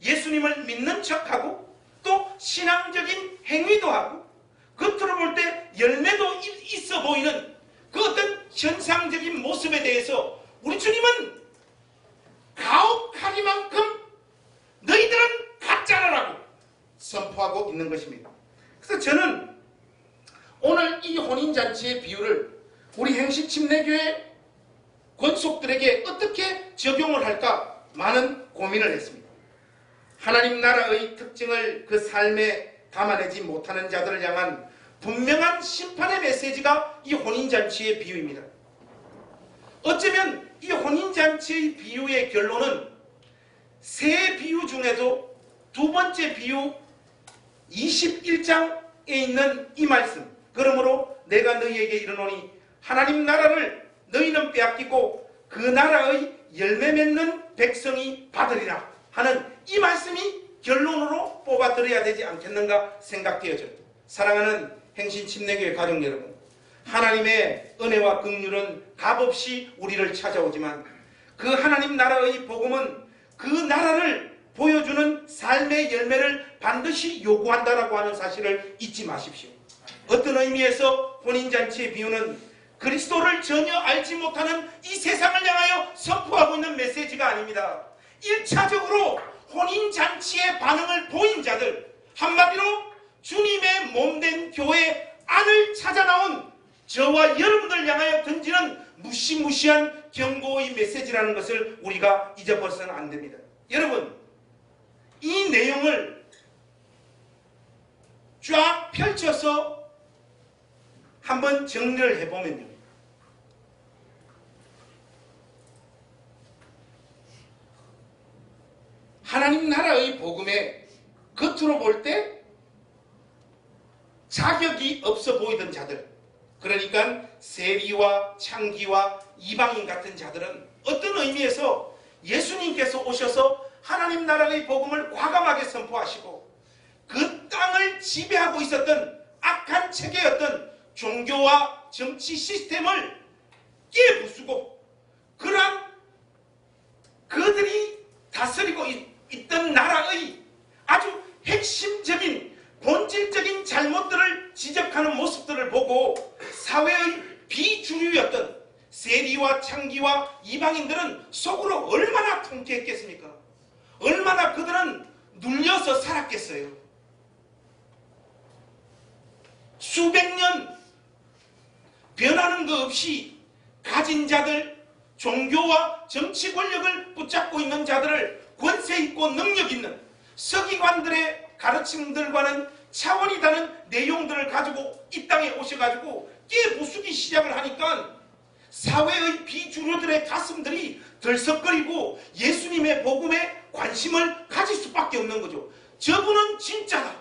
예수님을 믿는 척하고 또 신앙적인 행위도 하고 겉으로 볼 때 열매도 있어 보이는 그 어떤 현상적인 모습에 대해서 우리 주님은 가혹하기만큼 너희들은 가짜라고 선포하고 있는 것입니다. 그래서 저는 오늘 이 혼인잔치의 비유를 우리 행식침례교회 권속들에게 어떻게 적용을 할까 많은 고민을 했습니다. 하나님 나라의 특징을 그 삶에 담아내지 못하는 자들을 향한 분명한 심판의 메시지가 이 혼인잔치의 비유입니다. 어쩌면 이 혼인잔치의 비유의 결론은 세 비유 중에도 두 번째 비유 21장에 있는 이 말씀, 그러므로 내가 너희에게 이르노니 하나님 나라를 너희는 빼앗기고 그 나라의 열매 맺는 백성이 받으리라 하는 이 말씀이 결론으로 뽑아들여야 되지 않겠는가 생각되어져요. 사랑하는 행신침례교회 가족 여러분, 하나님의 은혜와 긍휼은 값없이 우리를 찾아오지만 그 하나님 나라의 복음은 그 나라를 보여주는 삶의 열매를 반드시 요구한다라고 하는 사실을 잊지 마십시오. 어떤 의미에서 혼인잔치의 비유는 그리스도를 전혀 알지 못하는 이 세상을 향하여 선포하고 있는 메시지가 아닙니다. 1차적으로 혼인잔치의 반응을 보인 자들, 한마디로 주님의 몸된 교회 안을 찾아 나온 저와 여러분들 향하여 던지는 무시무시한 경고의 메시지라는 것을 우리가 잊어버려서는 안 됩니다. 여러분, 이 내용을 쫙 펼쳐서 한번 정리를 해보면요, 하나님 나라의 복음에 겉으로 볼 때 자격이 없어 보이던 자들, 그러니까 세리와 창기와 이방인 같은 자들은 어떤 의미에서 예수님께서 오셔서 하나님 나라의 복음을 과감하게 선포하시고 그 땅을 지배하고 있었던 악한 체계였던 종교와 정치 시스템을 깨부수고 그러한 그들이 다스리고 있던 나라의 아주 핵심적인 본질적인 잘못들을 지적하는 모습들을 보고 사회의 비주류였던 세리와 창기와 이방인들은 속으로 얼마나 통쾌했겠습니까? 얼마나 그들은 눌려서 살았겠어요. 수백 년 변하는 것 없이 가진 자들, 종교와 정치 권력을 붙잡고 있는 자들을 권세 있고 능력 있는 서기관들의 가르침들과는 차원이 다른 내용들을 가지고 이 땅에 오셔가지고 깨부수기 시작을 하니까 사회의 비주류들의 가슴들이 들썩거리고 예수님의 복음에 관심을 가질 수밖에 없는 거죠. 저분은 진짜다.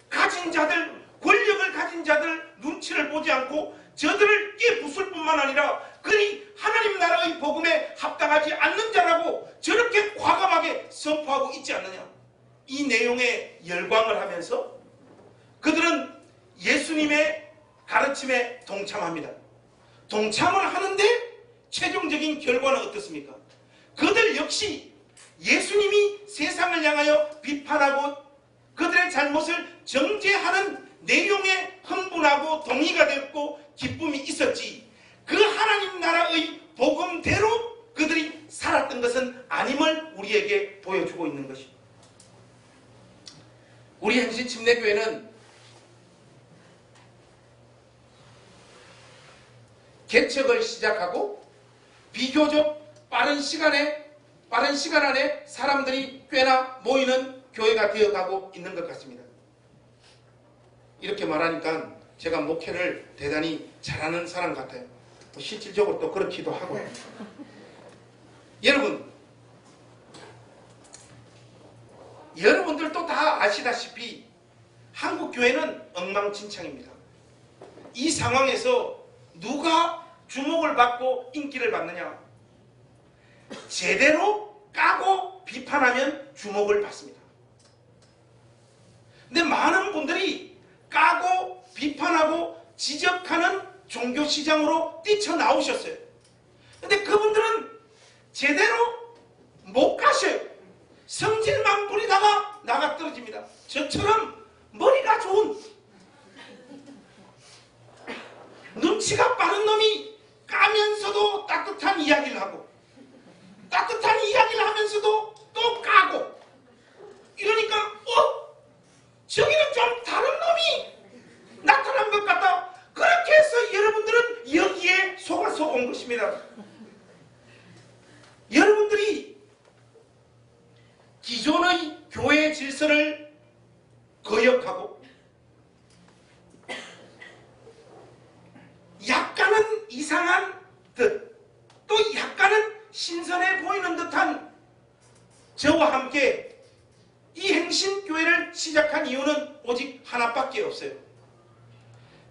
가진 자들, 권력을 가진 자들 눈치를 보지 않고 저들을 깨부술 뿐만 아니라 그리 하나님 나라의 복음에 합당하지 않는 자라고 저렇게 과감하게 선포하고 있지 않느냐. 이 내용에 열광을 하면서 그들은 예수님의 가르침에 동참합니다. 동참을 하는데 최종적인 결과는 어떻습니까? 그들 역시 예수님이 세상을 향하여 비판하고 그들의 잘못을 정죄하는 내용에 흥분하고 동의가 됐고 기쁨이 있었지, 그 하나님 나라의 복음대로 그들이 살았던 것은 아님을 우리에게 보여주고 있는 것입니다. 우리 행신침례교회는 개척을 시작하고 비교적 빠른 시간 안에 사람들이 꽤나 모이는 교회가 되어가고 있는 것 같습니다. 이렇게 말하니까 제가 목회를 대단히 잘하는 사람 같아요. 실질적으로 또 그렇기도 하고. 여러분들도 다 아시다시피 한국 교회는 엉망진창입니다. 이 상황에서 누가 주목을 받고 인기를 받느냐? 제대로 까고 비판하면 주목을 받습니다. 근데 많은 분들이 까고 비판하고 지적하는 종교시장으로 뛰쳐나오셨어요. 근데 그분들은 제대로 못 가셔요. 성질만 부리다가 나가 떨어집니다. 저처럼 머리가 좋은 눈치가 빠른 놈이 까면서도 따뜻한 이야기를 하고 따뜻한 이야기를 하면서도 또 까고 이러니까 저기는 좀 다른 놈이 나타난 것 같다. 그렇게 해서 여러분들은 여기에 속아서 온 것입니다. 여러분들이 기존의 교회 질서를 거역하고 약간은 이상한 듯 또 약간은 신선해 보이는 듯한 저와 함께 이 행신교회를 시작한 이유는 오직 하나밖에 없어요.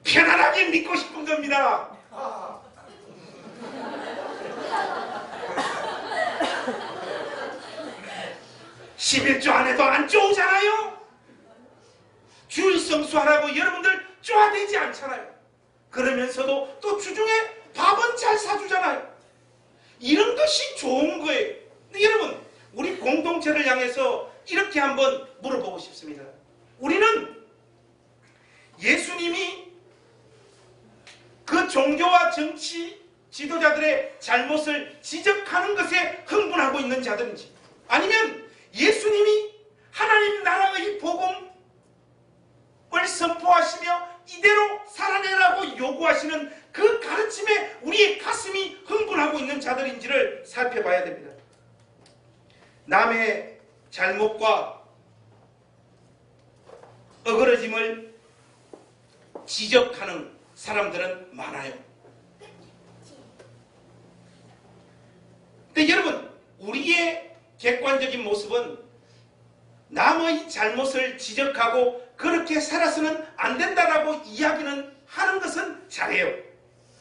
편안하게 믿고 싶은 겁니다. 11조 안에도 안 쪼우잖아요. 주일 성수하라고 여러분들 쪼아대지 않잖아요. 그러면서도 또 주중에 밥은 잘 사주잖아요. 이런 것이 좋은 거예요. 근데 여러분, 우리 공동체를 향해서 이렇게 한번 물어보고 싶습니다. 우리는 예수님이 그 종교와 정치 지도자들의 잘못을 지적하는 것에 흥분하고 있는 자들인지, 아니면 예수님이 하나님 나라의 복음을 선포하시며 이대로 살아내라고 요구하시는 그 가르침에 우리의 가슴이 흥분하고 있는 자들인지를 살펴봐야 됩니다. 남의 잘못과 어그러짐을 지적하는 사람들은 많아요. 근데 여러분, 우리의 객관적인 모습은 남의 잘못을 지적하고 그렇게 살아서는 안 된다라고 이야기는 하는 것은 잘해요.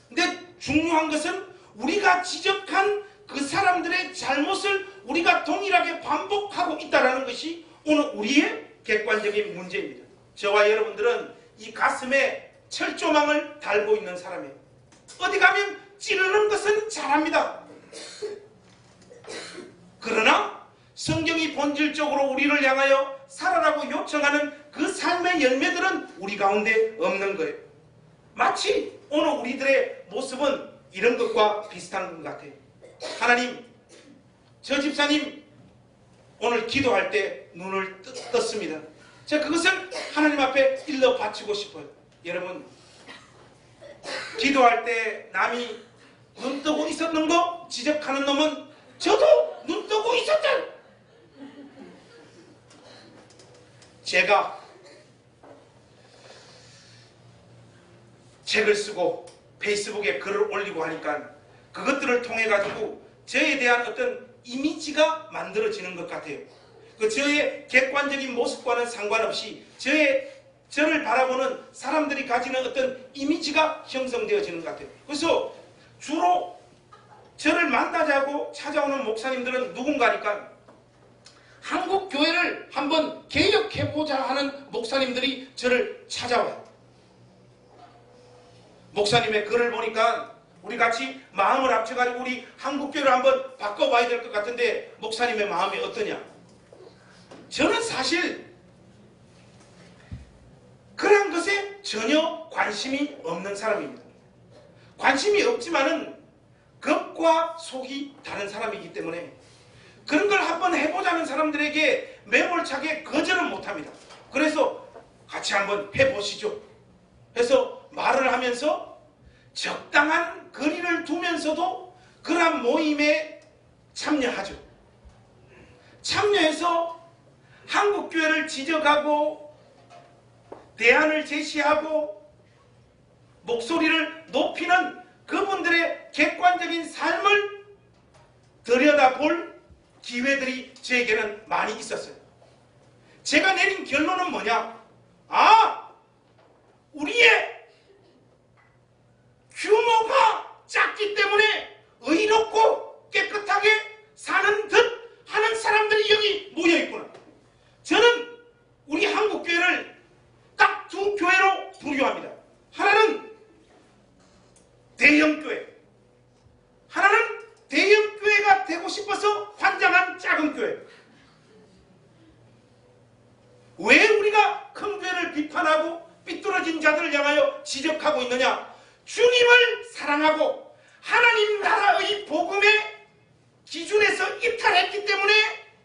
근데 중요한 것은 우리가 지적한 그 사람들의 잘못을 우리가 동일하게 반복하고 있다는 것이 오늘 우리의 객관적인 문제입니다. 저와 여러분들은 이 가슴에 철조망을 달고 있는 사람이에요. 어디 가면 찌르는 것은 잘합니다. 그러나 성경이 본질적으로 우리를 향하여 살아라고 요청하는 그 삶의 열매들은 우리 가운데 없는 거예요. 마치 오늘 우리들의 모습은 이런 것과 비슷한 것 같아요. 하나님, 저 집사님 오늘 기도할 때 눈을 떴습니다. 제가 그것을 하나님 앞에 일러 바치고 싶어요. 여러분, 기도할 때 남이 눈 뜨고 있었는 거 지적하는 놈은 저도 눈 뜨고 있었잖아요. 제가 책을 쓰고 페이스북에 글을 올리고 하니까 그것들을 통해 가지고 저에 대한 어떤 이미지가 만들어지는 것 같아요. 그 저의 객관적인 모습과는 상관없이 저를 바라보는 사람들이 가지는 어떤 이미지가 형성되어지는 것 같아요. 그래서 주로 저를 만나자고 찾아오는 목사님들은 누군가니까 한국 교회를 한번 개혁해보자 하는 목사님들이 저를 찾아와요. 목사님의 글을 보니까 우리 같이 마음을 합쳐가지고 우리 한국 교회를 한번 바꿔봐야 될 것 같은데 목사님의 마음이 어떠냐? 저는 사실 그런 것에 전혀 관심이 없는 사람입니다. 관심이 없지만은 겉과 속이 다른 사람이기 때문에 그런 걸 한번 해보자는 사람들에게 매몰차게 거절은 못합니다. 그래서 같이 한번 해보시죠. 해서 말을 하면서 적당한 거리를 두면서도 그러한 모임에 참여하죠. 참여해서 한국교회를 지적하고 대안을 제시하고 목소리를 높이는 그분들의 객관적인 삶을 들여다볼 기회들이 저에게는 많이 있었어요. 제가 내린 결론은 뭐냐? 우리의 규모가 작기 때문에 의롭고 깨끗하게 사는 듯 하는 사람들이 여기 모여있구나. 저는 우리 한국교회를 딱 두 교회로 거예요. 왜 우리가 큰 교회를 비판하고 삐뚤어진 자들을 향하여 지적하고 있느냐? 주님을 사랑하고 하나님 나라의 복음의 기준에서 이탈했기 때문에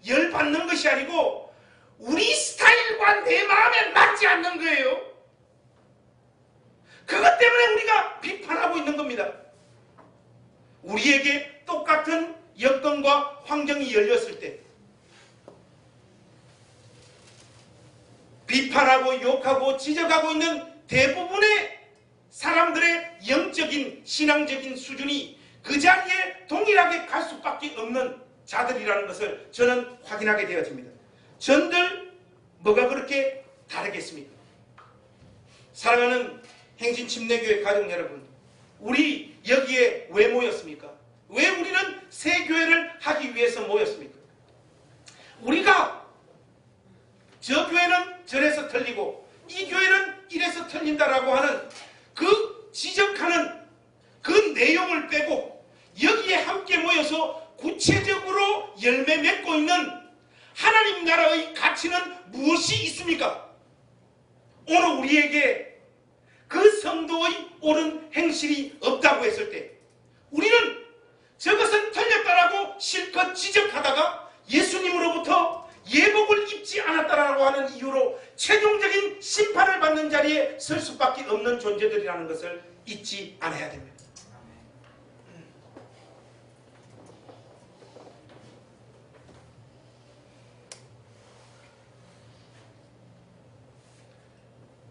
열받는 것이 아니고 우리 스타일과 내 마음에 맞지 않는 거예요. 그것 때문에 우리가 비판하고 있는 겁니다. 우리에게 똑같은 여건과 환경이 열렸을 때 비판하고 욕하고 지적하고 있는 대부분의 사람들의 영적인 신앙적인 수준이 그 자리에 동일하게 갈 수밖에 없는 자들이라는 것을 저는 확인하게 되어집니다. 전들 뭐가 그렇게 다르겠습니까? 사랑하는 행진침례교회 가족 여러분, 우리 여기에 왜 모였습니까? 왜 우리는 새 교회를 하기 위해서 모였습니까? 우리가 저 교회는 저래서 틀리고 이 교회는 이래서 틀린다라고 하는 그 지적하는 그 내용을 빼고 여기에 함께 모여서 구체적으로 열매 맺고 있는 하나님 나라의 가치는 무엇이 있습니까? 오늘 우리에게 그 성도의 옳은 행실이 없다고 했을 때 우리는 저것은 틀렸다라고 실컷 지적하다가 예수님으로부터 예복을 입지 않았다라고 하는 이유로 최종적인 심판을 받는 자리에 설 수밖에 없는 존재들이라는 것을 잊지 않아야 됩니다.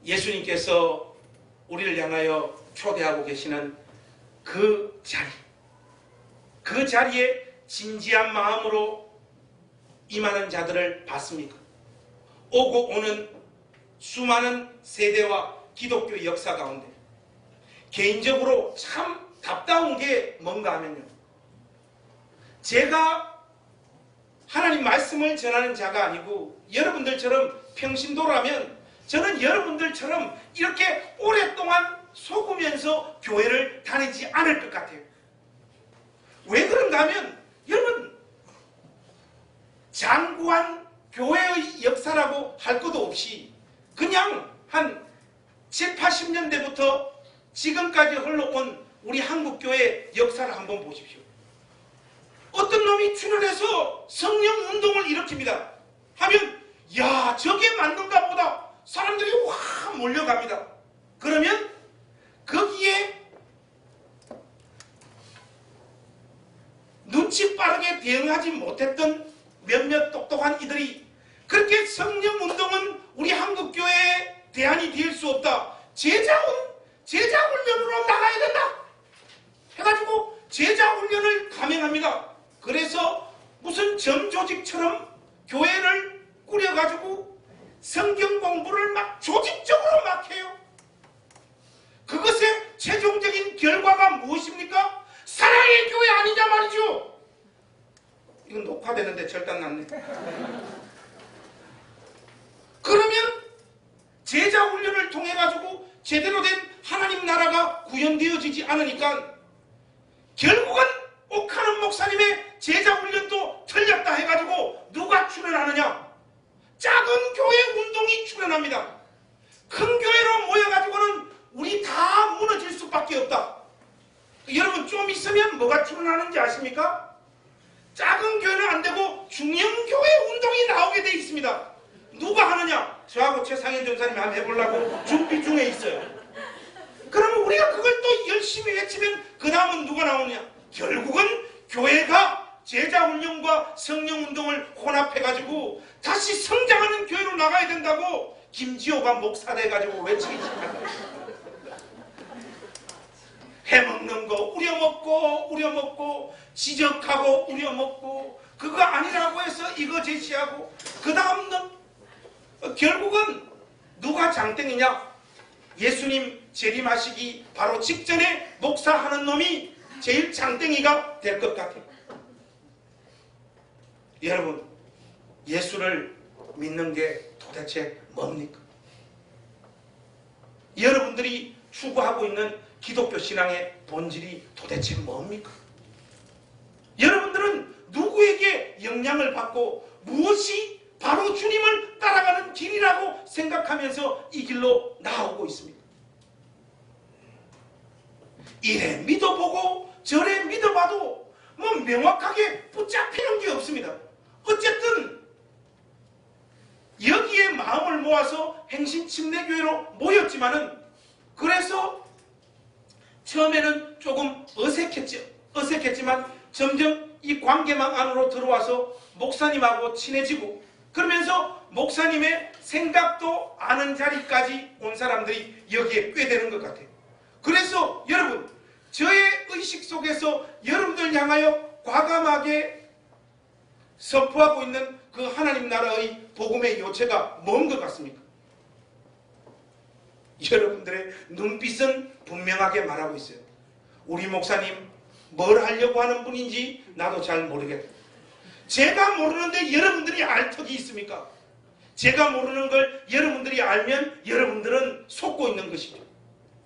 예수님께서 우리를 향하여 초대하고 계시는 그 자리, 그 자리에 진지한 마음으로 임하는 자들을 봤습니까? 오고 오는 수많은 세대와 기독교 역사 가운데 개인적으로 참 답다운 게 뭔가 하면요, 제가 하나님 말씀을 전하는 자가 아니고 여러분들처럼 평신도라면 저는 여러분들처럼 이렇게 오랫동안 속으면서 교회를 다니지 않을 것 같아요. 왜 그런가 하면 여러분, 장구한 교회의 역사라고 할 것도 없이 그냥 한 7, 80년대부터 지금까지 흘러온 우리 한국교회 역사를 한번 보십시오. 어떤 놈이 출연해서 성령운동을 일으킵니다 하면 야, 저게 맞는가 보다 사람들이 확 몰려갑니다. 그러면 거기에 눈치 빠르게 대응하지 못했던 몇몇 똑똑한 이들이 그렇게 성령운동은 우리 한국교회의 대안이 될 수 없다, 제자훈련으로 나가야 된다 해가지고 제자훈련을 감행합니다. 그래서 무슨 점조직처럼 교회를 꾸려가지고 성경 공부를 막 조직적으로 막 해요. 그것의 최종적인 결과가 무엇입니까? 사랑의 교회 아니냐 말이죠. 이건 녹화되는데 절단 났네. 그러면 제자훈련을 통해 가지고 제대로 된 하나님 나라가 구현되어지지 않으니까 결국은 옥하는 목사님의 제자훈련도 틀렸다 해가지고 누가 출연하느냐? 작은 교회 운동이 출연합니다. 큰 교회로 모여가지고는 우리 다 무너질 수밖에 없다. 여러분, 좀 있으면 뭐가 출연하는지 아십니까? 작은 교회는 안 되고 중형교회 운동이 나오게 돼 있습니다. 누가 하느냐? 저하고 최상현 전사님이 한번 해보려고 준비 중에 있어요. 그러면 우리가 그걸 또 열심히 외치면 그 다음은 누가 나오느냐? 결국은 교회가 제자훈련과 성령운동을 혼합해가지고 다시 성장하는 교회로 나가야 된다고 김지호가 목사가 해가지고 외치기 시작합니다. 해먹는 거 우려먹고 지적하고 우려먹고 그거 아니라고 해서 이거 제시하고 그 다음은 결국은 누가 장땡이냐? 예수님 재림하시기 바로 직전에 목사하는 놈이 제일 장땡이가 될 것 같아요. 여러분, 예수를 믿는 게 도대체 뭡니까? 여러분들이 추구하고 있는 기독교 신앙의 본질이 도대체 뭡니까? 여러분들은 누구에게 영향을 받고 무엇이 바로 주님을 따라가는 길이라고 생각하면서 이 길로 나오고 있습니다. 이래 믿어보고 저래 믿어봐도 뭐 명확하게 붙잡히는 게 없습니다. 어쨌든 여기에 마음을 모아서 행신침례교회로 모였지만은, 그래서 처음에는 조금 어색했지만 점점 이 관계망 안으로 들어와서 목사님하고 친해지고, 그러면서 목사님의 생각도 아는 자리까지 온 사람들이 여기에 꽤 되는 것 같아요. 그래서 여러분, 저의 의식 속에서 여러분들 향하여 과감하게 선포하고 있는 그 하나님 나라의 복음의 요체가 뭔 것 같습니까? 여러분들의 눈빛은 분명하게 말하고 있어요. 우리 목사님 뭘 하려고 하는 분인지 나도 잘 모르겠다. 제가 모르는데 여러분들이 알 턱이 있습니까? 제가 모르는 걸 여러분들이 알면 여러분들은 속고 있는 것이죠.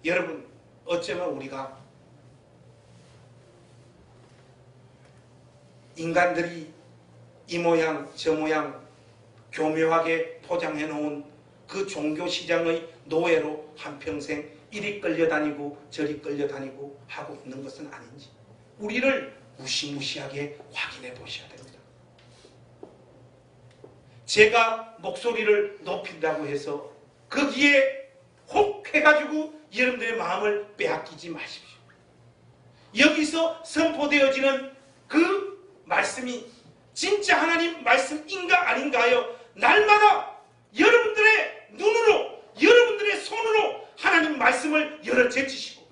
여러분, 어쩌면 우리가 인간들이 이 모양 저 모양 교묘하게 포장해 놓은 그 종교 시장의 노예로 한평생 이리 끌려다니고 저리 끌려다니고 하고 있는 것은 아닌지 우리를 무시무시하게 확인해 보셔야 됩니다. 제가 목소리를 높인다고 해서 거기에 혹 해가지고 여러분들의 마음을 빼앗기지 마십시오. 여기서 선포되어지는 그 말씀이 진짜 하나님 말씀인가 아닌가 하여 날마다 여러분들의 눈으로, 여러분들의 손으로 하나님 말씀을 열어 제치시고,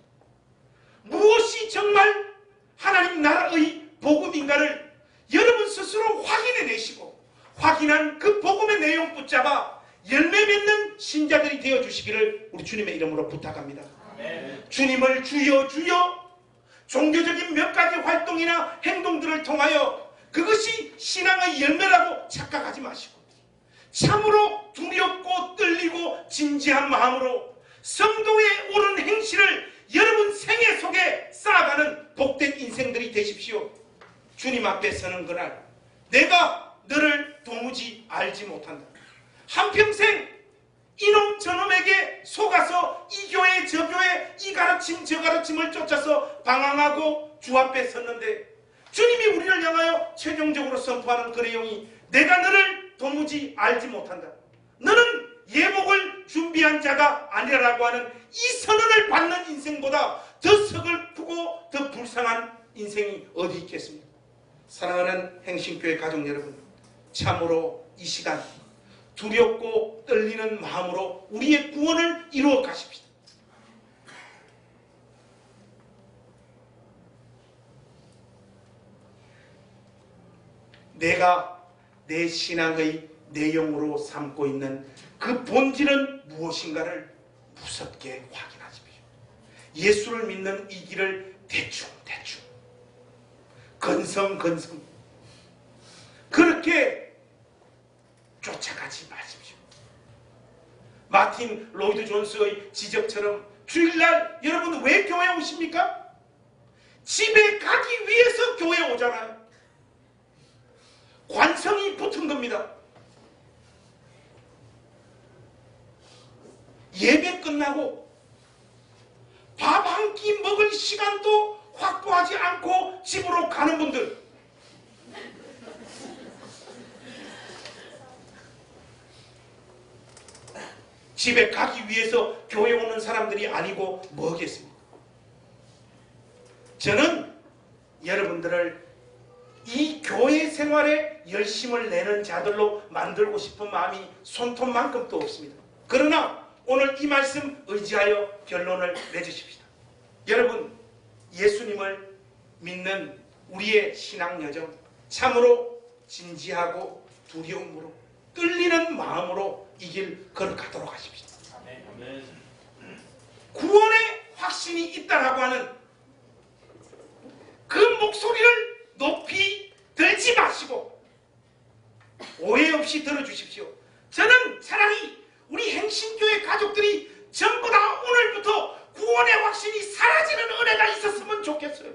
무엇이 정말 하나님 나라의 복음인가를 여러분 스스로 확인해 내시고, 확인한 그 복음의 내용 붙잡아 열매 맺는 신자들이 되어 주시기를 우리 주님의 이름으로 부탁합니다. 아멘. 주님을 주여 주여 종교적인 몇 가지 활동이나 행동들을 통하여 그것이 신앙의 열매라고 착각하지 마시고, 참으로 두렵고 떨리고 진지한 마음으로 성도의 옳은 행실을 여러분 생애 속에 쌓아가는 복된 인생들이 되십시오. 주님 앞에 서는 그날 내가 너를 도무지 알지 못한다. 한평생 이놈 저놈에게 속아서 이 교회 저 교회 이 가르침 저 가르침을 쫓아서 방황하고 주 앞에 섰는데, 주님이 우리를 향하여 최종적으로 선포하는 그 내용이 내가 너를 도무지 알지 못한다. 너는 예복을 준비한 자가 아니라고 하는 이 선언을 받는 인생보다 더 서글프고 더 불쌍한 인생이 어디 있겠습니까? 사랑하는 행신교회 가족 여러분, 참으로 이 시간 두렵고 떨리는 마음으로 우리의 구원을 이루어 가십시다. 내가 내 신앙의 내용으로 삼고 있는 그 본질은 무엇인가를 무섭게 확인하십시오. 예수를 믿는 이 길을 대충 건성 그렇게 쫓아가지 마십시오. 마틴 로이드 존스의 지적처럼 주일날 여러분 왜 교회에 오십니까? 집에 가기 위해서 교회에 오잖아요. 관성이 붙은 겁니다. 예배 끝나고 밥 한 끼 먹을 시간도 확보하지 않고 집으로 가는 분들, 집에 가기 위해서 교회 오는 사람들이 아니고 뭐겠습니까? 저는 여러분들을 이 교회 생활에 열심을 내는 자들로 만들고 싶은 마음이 손톱만큼도 없습니다. 그러나 오늘 이 말씀 의지하여 결론을 내주십시다. 여러분, 예수님을 믿는 우리의 신앙 여정 참으로 진지하고 두려움으로 떨리는 마음으로 이 길 걸어가도록 하십시오. 아멘. 구원의 확신이 있다라고 하는 그 목소리를 높이 들지 마시고 오해 없이 들어주십시오. 저는 차라리 우리 행신교회 가족들이 전부 다 오늘부터 구원의 확신이 사라지는 은혜가 있었으면 좋겠어요.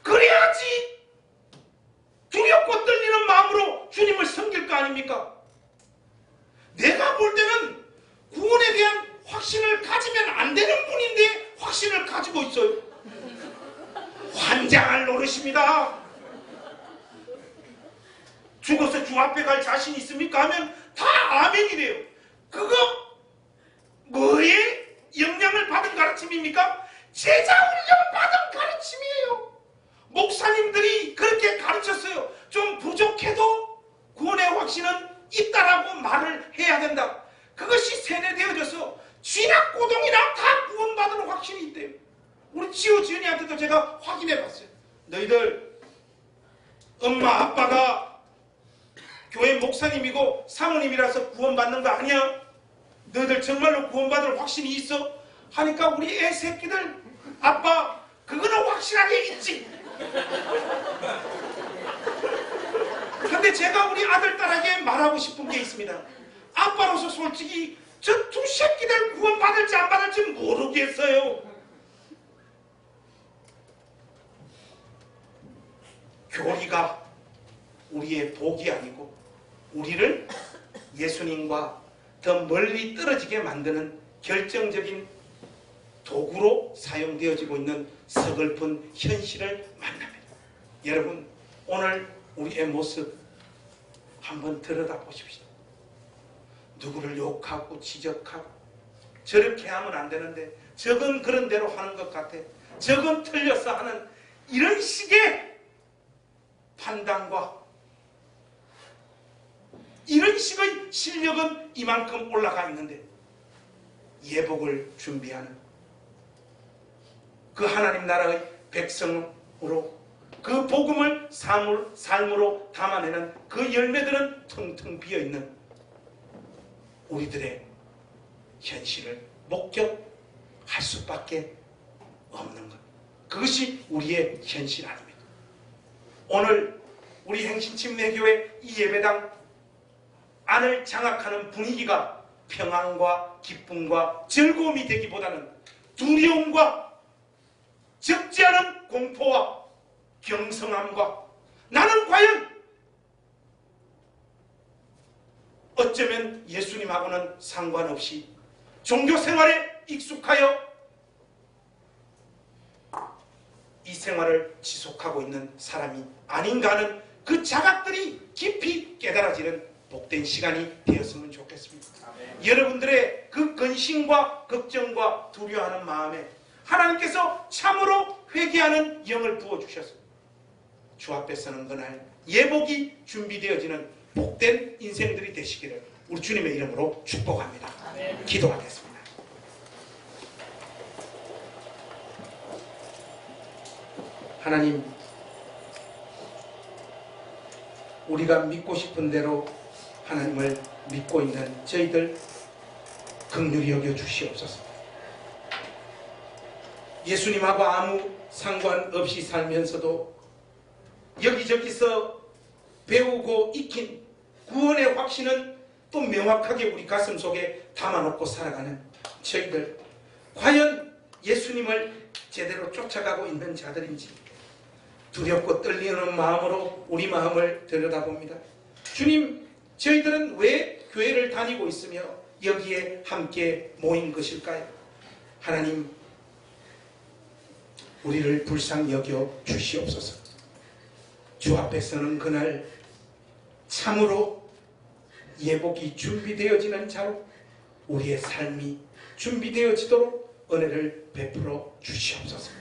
그래야지 두렵고 떨리는 마음으로 주님을 섬길 거 아닙니까? 내가 볼 때는 구원에 대한 확신을 가지면 안 되는 분인데 확신을 가지고 있어요. 환장할 노릇입니다. 죽어서 주 앞에 갈 자신 있습니까? 하면 다 아멘이래요. 그거 뭐의 영향을 받은 가르침입니까? 제자 훈련 받은 가르침이에요. 목사님들이 그렇게 가르쳤어요. 좀 부족해도 구원의 확신은 있다라고 말을 해야 된다. 그것이 세뇌되어져서 쥐나 꼬동이나 다 구원받은 확신이 있대요. 우리 지호 지은이한테도 제가 확인해 봤어요. 너희들 엄마 아빠가 교회 목사님이고 사모님이라서 구원받는 거 아니야? 너희들 정말로 구원받을 확신이 있어? 하니까 우리 애 새끼들 아빠 그거는 확실하게 있지. 근데 제가 우리 아들 딸에게 말하고 싶은 게 있습니다. 아빠로서 솔직히 저 두 새끼들 구원받을지 안 받을지 모르겠어요. 교리가 우리의 복이 아니고 우리를 예수님과 더 멀리 떨어지게 만드는 결정적인 도구로 사용되어지고 있는 서글픈 현실을 만납니다. 여러분, 오늘 우리의 모습 한번 들여다보십시오. 누구를 욕하고 지적하고 저렇게 하면 안 되는데 저건 그런 대로 하는 것 같아, 저건 틀렸어 하는 이런 식의 판단과 이런 식의 실력은 이만큼 올라가 있는데 예복을 준비하는 그 하나님 나라의 백성으로 그 복음을 삶으로 담아내는 그 열매들은 텅텅 비어있는 우리들의 현실을 목격할 수밖에 없는 것. 그것이 우리의 현실 아닙니다. 오늘 우리 행신침례교회 이 예배당 안을 장악하는 분위기가 평안과 기쁨과 즐거움이 되기보다는 두려움과 적지 않은 공포와 경성함과 나는 과연 어쩌면 예수님하고는 상관없이 종교생활에 익숙하여 이 생활을 지속하고 있는 사람이 아닌가 하는 그 자각들이 깊이 깨달아지는 복된 시간이 되었으면 좋겠습니다. 아멘. 여러분들의 그 근심과 걱정과 두려워하는 마음에 하나님께서 참으로 회개하는 영을 부어주셔서 주 앞에 서는 그날 예복이 준비되어지는 복된 인생들이 되시기를 우리 주님의 이름으로 축복합니다. 아멘. 기도하겠습니다. 하나님, 우리가 믿고 싶은 대로 하나님을 믿고 있는 저희들 긍휼히 여겨 주시옵소서. 예수님하고 아무 상관없이 살면서도 여기저기서 배우고 익힌 구원의 확신은 또 명확하게 우리 가슴 속에 담아놓고 살아가는 저희들, 과연 예수님을 제대로 쫓아가고 있는 자들인지 두렵고 떨리는 마음으로 우리 마음을 들여다봅니다. 주님, 저희들은 왜 교회를 다니고 있으며 여기에 함께 모인 것일까요? 하나님, 우리를 불쌍히 여겨 주시옵소서. 주 앞에 서는 그날 참으로 예복이 준비되어지는 자로 우리의 삶이 준비되어지도록 은혜를 베풀어 주시옵소서.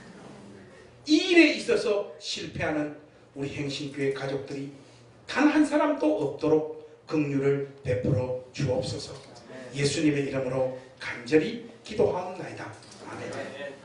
이 일에 있어서 실패하는 우리 행신교회 가족들이 단 한 사람도 없도록 긍휼을 베풀어 주옵소서. 예수님의 이름으로 간절히 기도하옵나이다. 아멘.